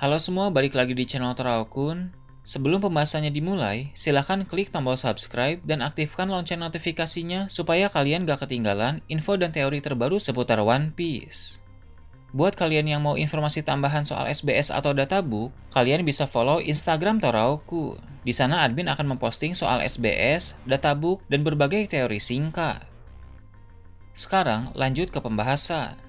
Halo semua, balik lagi di channel Toraokun. Sebelum pembahasannya dimulai, silahkan klik tombol subscribe dan aktifkan lonceng notifikasinya supaya kalian gak ketinggalan info dan teori terbaru seputar One Piece. Buat kalian yang mau informasi tambahan soal SBS atau databook, kalian bisa follow Instagram Toraokun. Di sana admin akan memposting soal SBS, databook, dan berbagai teori singkat. Sekarang lanjut ke pembahasan.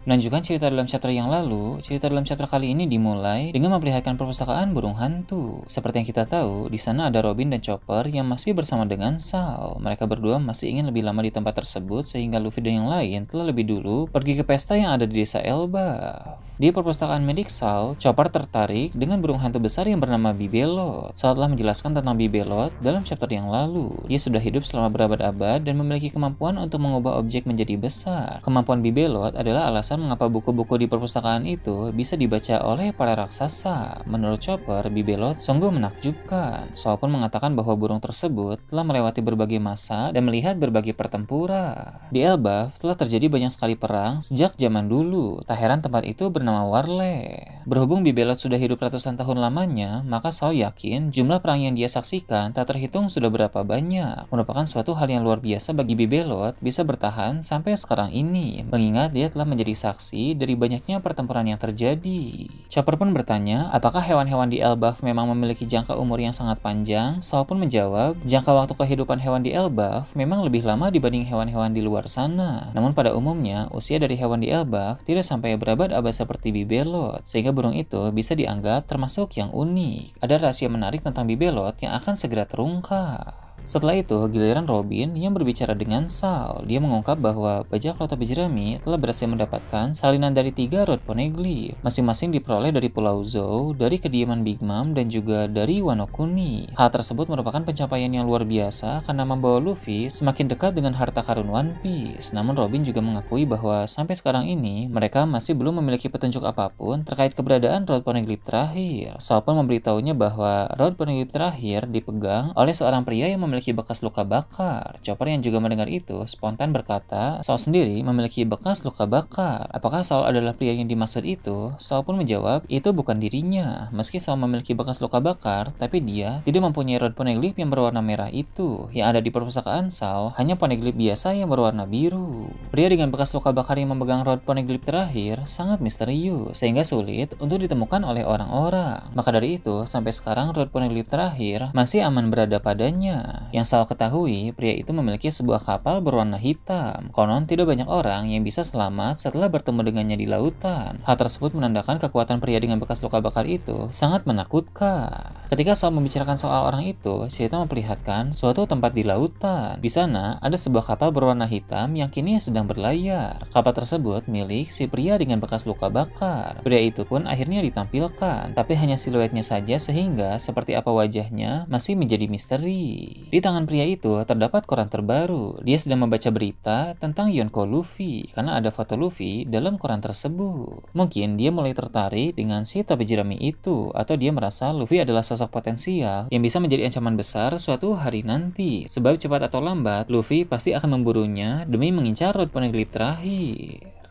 Melanjutkan cerita dalam chapter yang lalu, cerita dalam chapter kali ini dimulai dengan memperlihatkan perpustakaan burung hantu. Seperti yang kita tahu, di sana ada Robin dan Chopper yang masih bersama dengan Sal. Mereka berdua masih ingin lebih lama di tempat tersebut sehingga Luffy dan yang lain telah lebih dulu pergi ke pesta yang ada di desa Elbaf. Di perpustakaan milik Sal, Chopper tertarik dengan burung hantu besar yang bernama Bibelot. Sal telah menjelaskan tentang Bibelot dalam chapter yang lalu. Dia sudah hidup selama berabad-abad dan memiliki kemampuan untuk mengubah objek menjadi besar. Kemampuan Bibelot adalah alasan mengapa buku-buku di perpustakaan itu bisa dibaca oleh para raksasa. Menurut Chopper, Bibelot sungguh menakjubkan. Sal pun mengatakan bahwa burung tersebut telah melewati berbagai masa dan melihat berbagai pertempuran. Di Elbaf telah terjadi banyak sekali perang sejak zaman dulu. Tak heran tempat itu bernama Warle. Berhubung Bibelot sudah hidup ratusan tahun lamanya, maka Sal yakin jumlah perang yang dia saksikan tak terhitung sudah berapa banyak. Merupakan suatu hal yang luar biasa bagi Bibelot bisa bertahan sampai sekarang ini, mengingat dia telah menjadi saksi dari banyaknya pertempuran yang terjadi. Chopper pun bertanya, apakah hewan-hewan di Elbaf memang memiliki jangka umur yang sangat panjang? Sal pun menjawab, jangka waktu kehidupan hewan di Elbaf memang lebih lama dibanding hewan-hewan di luar sana. Namun pada umumnya, usia dari hewan di Elbaf tidak sampai berabad-abad seperti Bibelot, sehingga burung itu bisa dianggap termasuk yang unik. Ada rahasia menarik tentang Bibelot yang akan segera terungkap. Setelah itu, giliran Robin yang berbicara dengan Sal. Dia mengungkap bahwa bajak laut topi jerami telah berhasil mendapatkan salinan dari 3 Road Poneglyph. Masing-masing diperoleh dari Pulau Zou, dari kediaman Big Mom, dan juga dari Wano Kuni. Hal tersebut merupakan pencapaian yang luar biasa karena membawa Luffy semakin dekat dengan harta karun One Piece. Namun Robin juga mengakui bahwa sampai sekarang ini mereka masih belum memiliki petunjuk apapun terkait keberadaan Road Poneglyph terakhir. Sal pun memberitahunya bahwa Road Poneglyph terakhir dipegang oleh seorang pria yang memiliki bekas luka bakar. Chopper yang juga mendengar itu spontan berkata, Sal sendiri memiliki bekas luka bakar. Apakah Sal adalah pria yang dimaksud itu? Sal pun menjawab, itu bukan dirinya. Meski Sal memiliki bekas luka bakar, tapi dia tidak mempunyai Road Poneglyph yang berwarna merah itu. Yang ada di perpustakaan Sal hanya Poneglyph biasa yang berwarna biru. Pria dengan bekas luka bakar yang memegang Road Poneglyph terakhir sangat misterius, sehingga sulit untuk ditemukan oleh orang-orang. Maka dari itu, sampai sekarang Road Poneglyph terakhir masih aman berada padanya. Yang Sal ketahui, pria itu memiliki sebuah kapal berwarna hitam. Konon tidak banyak orang yang bisa selamat setelah bertemu dengannya di lautan. Hal tersebut menandakan kekuatan pria dengan bekas luka bakar itu sangat menakutkan. Ketika Sal membicarakan soal orang itu, cerita memperlihatkan suatu tempat di lautan. Di sana ada sebuah kapal berwarna hitam yang kini sedang berlayar. Kapal tersebut milik si pria dengan bekas luka bakar. Pria itu pun akhirnya ditampilkan, tapi hanya siluetnya saja sehingga seperti apa wajahnya masih menjadi misteri. Di tangan pria itu terdapat koran terbaru. Dia sedang membaca berita tentang Yonko Luffy karena ada foto Luffy dalam koran tersebut. Mungkin dia mulai tertarik dengan si topi jerami itu, atau dia merasa Luffy adalah sosok potensial yang bisa menjadi ancaman besar suatu hari nanti. Sebab cepat atau lambat Luffy pasti akan memburunya demi mengincar Road Poneglyph terakhir.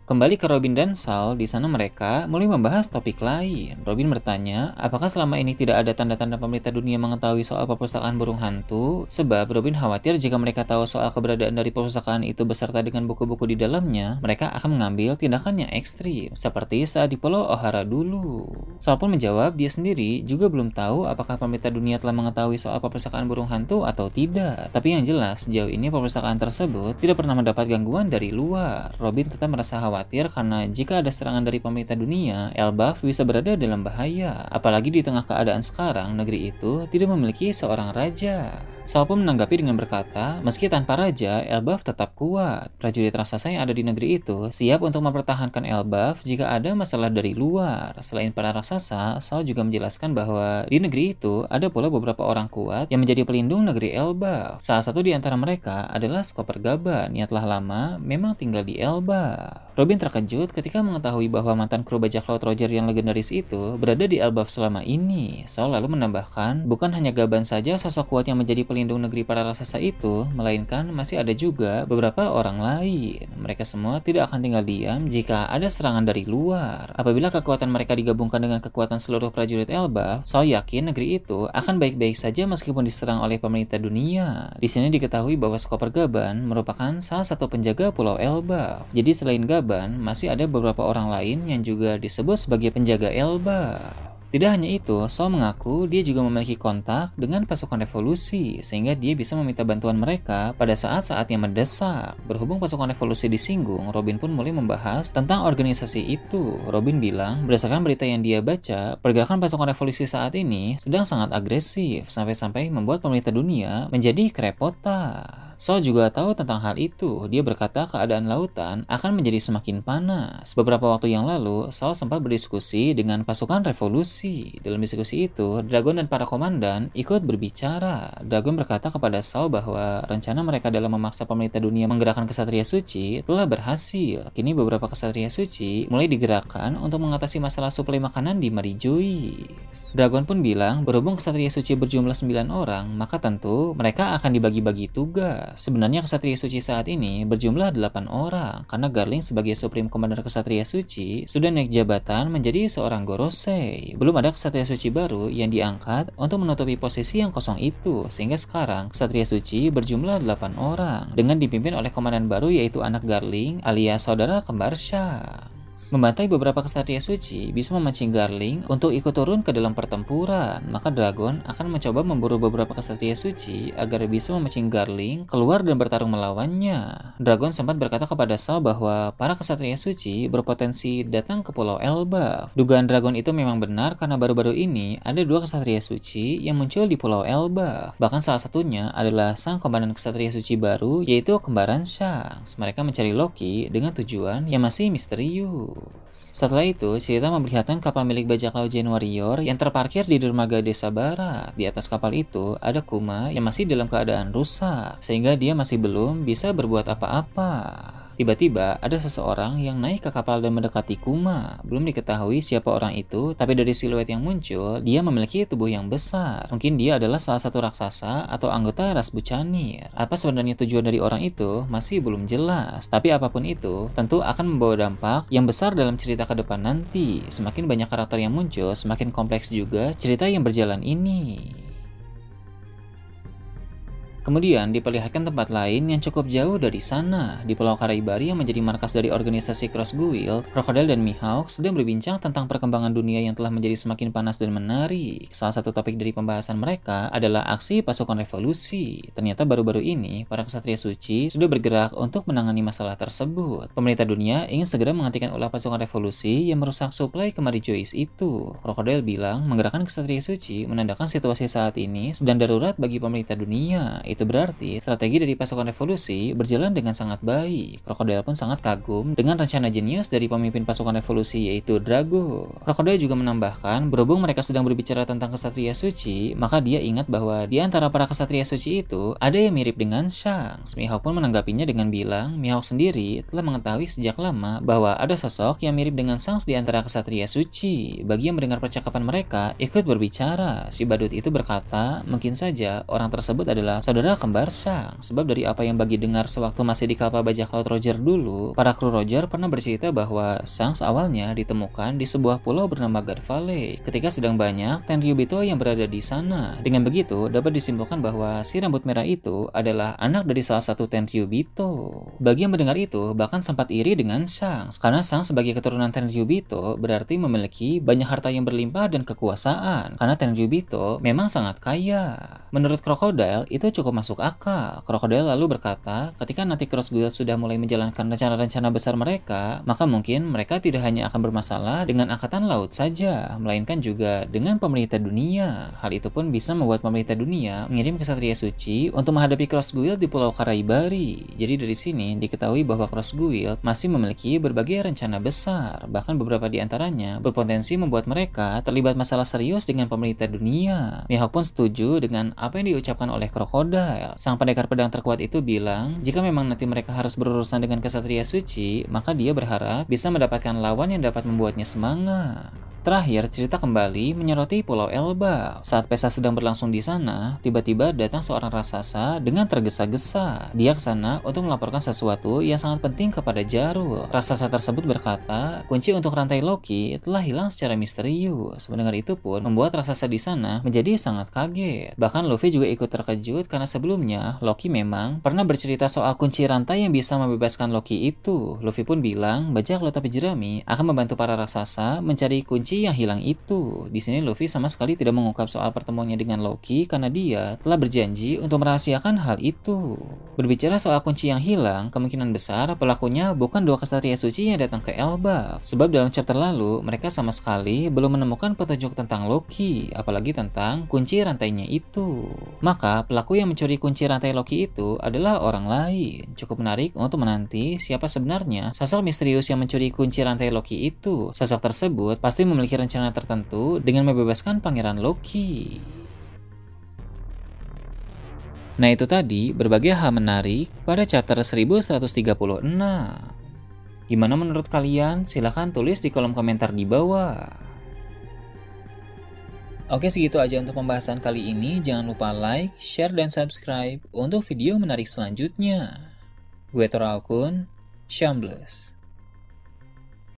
Kembali ke Robin dan Sal, di sana mereka mulai membahas topik lain. Robin bertanya, apakah selama ini tidak ada tanda-tanda pemerintah dunia mengetahui soal perpustakaan burung hantu? Sebab Robin khawatir jika mereka tahu soal keberadaan dari perpustakaan itu beserta dengan buku-buku di dalamnya, mereka akan mengambil tindakan yang ekstrim, seperti saat di Pulau Ohara dulu. Sal pun menjawab, dia sendiri juga belum tahu apakah pemerintah dunia telah mengetahui soal perpustakaan burung hantu atau tidak. Tapi yang jelas, sejauh ini perpustakaan tersebut tidak pernah mendapat gangguan dari luar. Robin tetap merasa khawatir karena jika ada serangan dari pemerintah dunia, Elbaf bisa berada dalam bahaya. Apalagi di tengah keadaan sekarang, negeri itu tidak memiliki seorang raja. Sal pun menanggapi dengan berkata, meski tanpa raja, Elbaf tetap kuat. Prajurit raksasa yang ada di negeri itu siap untuk mempertahankan Elbaf jika ada masalah dari luar. Selain para raksasa, Sal juga menjelaskan bahwa di negeri itu ada pula beberapa orang kuat yang menjadi pelindung negeri Elbaf. Salah satu di antara mereka adalah Skopper Gaban yang telah lama memang tinggal di Elbaf. Robin terkejut ketika mengetahui bahwa mantan kru bajak laut Roger yang legendaris itu berada di Elbaf selama ini. Sal lalu menambahkan, bukan hanya Gaban saja sosok kuat yang menjadi pelindung pelindung negeri para raksasa itu, melainkan masih ada juga beberapa orang lain. Mereka semua tidak akan tinggal diam jika ada serangan dari luar. Apabila kekuatan mereka digabungkan dengan kekuatan seluruh prajurit Elbaf, Saul yakin negeri itu akan baik-baik saja meskipun diserang oleh pemerintah dunia. Di sini diketahui bahwa Skoper Gaban merupakan salah satu penjaga Pulau Elbaf. Jadi selain Gaban, masih ada beberapa orang lain yang juga disebut sebagai penjaga Elbaf. Tidak hanya itu, Saul mengaku dia juga memiliki kontak dengan pasukan revolusi, sehingga dia bisa meminta bantuan mereka pada saat-saat yang mendesak. Berhubung pasukan revolusi disinggung, Robin pun mulai membahas tentang organisasi itu. Robin bilang, berdasarkan berita yang dia baca, pergerakan pasukan revolusi saat ini sedang sangat agresif, sampai-sampai membuat pemerintah dunia menjadi kerepotan. Saul juga tahu tentang hal itu. Dia berkata keadaan lautan akan menjadi semakin panas. Beberapa waktu yang lalu, Saul sempat berdiskusi dengan pasukan revolusi. Dalam diskusi itu, Dragon dan para komandan ikut berbicara. Dragon berkata kepada Saul bahwa rencana mereka dalam memaksa pemerintah dunia menggerakkan kesatria suci telah berhasil. Kini beberapa kesatria suci mulai digerakkan untuk mengatasi masalah suplai makanan di Mary Joyce. Dragon pun bilang, berhubung kesatria suci berjumlah 9 orang, maka tentu mereka akan dibagi-bagi tugas. Sebenarnya kesatria suci saat ini berjumlah 8 orang, karena Garling sebagai Supreme Commander kesatria suci sudah naik jabatan menjadi seorang Gorosei. Belum ada kesatria suci baru yang diangkat untuk menutupi posisi yang kosong itu, sehingga sekarang kesatria suci berjumlah 8 orang, dengan dipimpin oleh komandan baru yaitu anak Garling alias saudara kembar Shang. Membantai beberapa kesatria suci bisa memancing Garling untuk ikut turun ke dalam pertempuran, maka Dragon akan mencoba memburu beberapa kesatria suci agar bisa memancing Garling keluar dan bertarung melawannya. Dragon sempat berkata kepada Saul bahwa para kesatria suci berpotensi datang ke Pulau Elbaf. Dugaan Dragon itu memang benar karena baru-baru ini ada 2 kesatria suci yang muncul di Pulau Elbaf. Bahkan salah satunya adalah sang komandan kesatria suci baru, yaitu kembaran Shanks. Mereka mencari Loki dengan tujuan yang masih misterius. Setelah itu, cerita memperlihatkan kapal milik bajak laut Jane Warrior yang terparkir di dermaga desa barat. Di atas kapal itu ada Kuma yang masih dalam keadaan rusak, sehingga dia masih belum bisa berbuat apa-apa. Tiba-tiba ada seseorang yang naik ke kapal dan mendekati Kuma. Belum diketahui siapa orang itu, tapi dari siluet yang muncul, dia memiliki tubuh yang besar. Mungkin dia adalah salah satu raksasa atau anggota ras Buccaneer. Apa sebenarnya tujuan dari orang itu masih belum jelas. Tapi apapun itu, tentu akan membawa dampak yang besar dalam cerita ke depan nanti. Semakin banyak karakter yang muncul, semakin kompleks juga cerita yang berjalan ini. Kemudian diperlihatkan tempat lain yang cukup jauh dari sana. Di Pulau Karaibari yang menjadi markas dari organisasi Cross Guild, Crocodile dan Mihawk sedang berbincang tentang perkembangan dunia yang telah menjadi semakin panas dan menarik. Salah satu topik dari pembahasan mereka adalah aksi pasukan revolusi. Ternyata baru-baru ini, para kesatria suci sudah bergerak untuk menangani masalah tersebut. Pemerintah dunia ingin segera menghentikan ulah pasukan revolusi yang merusak suplai ke Mary Joyce itu. Crocodile bilang, menggerakkan kesatria suci menandakan situasi saat ini sedang darurat bagi pemerintah dunia. Itu berarti strategi dari pasukan revolusi berjalan dengan sangat baik. Crocodile pun sangat kagum dengan rencana jenius dari pemimpin pasukan revolusi yaitu Drago. Crocodile juga menambahkan, berhubung mereka sedang berbicara tentang kesatria suci, maka dia ingat bahwa di antara para kesatria suci itu ada yang mirip dengan Shanks. Mihawk pun menanggapinya dengan bilang, Mihawk sendiri telah mengetahui sejak lama bahwa ada sosok yang mirip dengan Shanks di antara kesatria suci. Bagi yang mendengar percakapan mereka, ikut berbicara. Si badut itu berkata, mungkin saja orang tersebut adalah saudara kembar Shanks. Sebab dari apa yang bagi dengar sewaktu masih di kapal bajak laut Roger dulu, para kru Roger pernah bercerita bahwa Shanks awalnya ditemukan di sebuah pulau bernama God Valley ketika sedang banyak Tenryubito yang berada di sana. Dengan begitu, dapat disimpulkan bahwa si rambut merah itu adalah anak dari salah satu Tenryubito. Bagi yang mendengar itu, bahkan sempat iri dengan Shanks, karena Shanks sebagai keturunan Tenryubito berarti memiliki banyak harta yang berlimpah dan kekuasaan, karena Tenryubito memang sangat kaya. Menurut Crocodile, itu cukup masuk akal. Crocodile lalu berkata, ketika nanti Cross Guild sudah mulai menjalankan rencana-rencana besar mereka, maka mungkin mereka tidak hanya akan bermasalah dengan angkatan laut saja, melainkan juga dengan pemerintah dunia. Hal itu pun bisa membuat pemerintah dunia mengirim kesatria suci untuk menghadapi Cross Guild di Pulau Karaibari. Jadi dari sini diketahui bahwa Cross Guild masih memiliki berbagai rencana besar, bahkan beberapa di antaranya berpotensi membuat mereka terlibat masalah serius dengan pemerintah dunia. Mihawk pun setuju dengan apa yang diucapkan oleh Crocodile. Sang pendekar pedang terkuat itu bilang, jika memang nanti mereka harus berurusan dengan kesatria suci, maka dia berharap bisa mendapatkan lawan yang dapat membuatnya semangat. Terakhir, cerita kembali menyoroti Pulau Elbaf. Saat pesta sedang berlangsung di sana, tiba-tiba datang seorang raksasa dengan tergesa-gesa. Dia ke sana untuk melaporkan sesuatu yang sangat penting kepada Jarul. Raksasa tersebut berkata, kunci untuk rantai Loki telah hilang secara misterius. Mendengar itu pun membuat raksasa di sana menjadi sangat kaget. Bahkan Luffy juga ikut terkejut karena sebelumnya Loki memang pernah bercerita soal kunci rantai yang bisa membebaskan Loki itu. Luffy pun bilang, bajak laut api jerami akan membantu para raksasa mencari kunci yang hilang itu. Di sini Luffy sama sekali tidak mengungkap soal pertemuannya dengan Loki karena dia telah berjanji untuk merahasiakan hal itu. Berbicara soal kunci yang hilang, kemungkinan besar pelakunya bukan dua kesatria suci yang datang ke Elbaf. Sebab dalam chapter lalu, mereka sama sekali belum menemukan petunjuk tentang Loki, apalagi tentang kunci rantainya itu. Maka, pelaku yang mencuri kunci rantai Loki itu adalah orang lain. Cukup menarik untuk menanti siapa sebenarnya sosok misterius yang mencuri kunci rantai Loki itu. Sosok tersebut pasti memiliki rencana tertentu dengan membebaskan Pangeran Loki. Nah, itu tadi berbagai hal menarik pada chapter 1136. Gimana menurut kalian? Silahkan tulis di kolom komentar di bawah. Oke, segitu aja untuk pembahasan kali ini. Jangan lupa like, share, dan subscribe untuk video menarik selanjutnya. Gue Tora Akun, Shambles.